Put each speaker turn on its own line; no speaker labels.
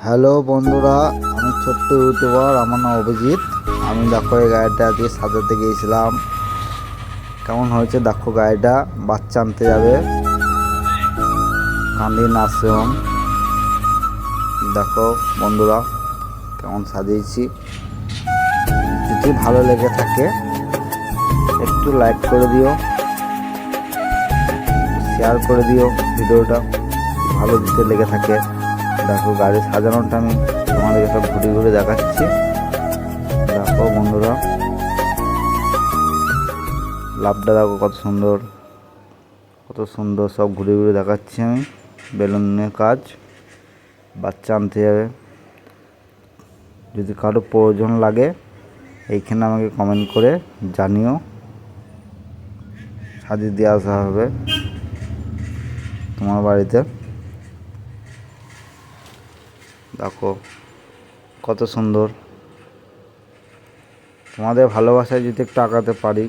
Hello বন্ধুরা, আমি ছোট্ট ইউটিউবার, আমার নাম অভিজিৎ। আমি দেখো এই গাড়িটা আজকে সাজাতে গিয়েছিলাম। কেমন হয়েছে দেখো, গাড়িটা বাচ্চা আনতে যাবে কান্দি নার্সিংহোম। দেখো বন্ধুরা কেমন সাজিয়েছি। যদি ভালো লেগে থাকে একটু লাইক করে দিও, শেয়ার করে দিও ভিডিওটা, ভালো দিতে লেগে থাকে। দেখো গাড়ি সাজানোটা আমি তোমাদেরকে সব ঘুরে ঘুরে দেখাচ্ছি। দেখো বন্ধুরা, লাভটা দেখো কত সুন্দর, কত সুন্দর সব ঘুরে ঘুরে দেখাচ্ছি আমি। বেলুনের কাজ, বাচ্চা আনতে যাবে। যদি কারো প্রয়োজন লাগে এইখানে আমাকে কমেন্ট করে জানিও, সাজিয়ে দিয়ে আসা হবে তোমার বাড়িতে। দেখো কত সুন্দর। তোমাদের ভালোবাসায় যদি একটু আগাতে পারি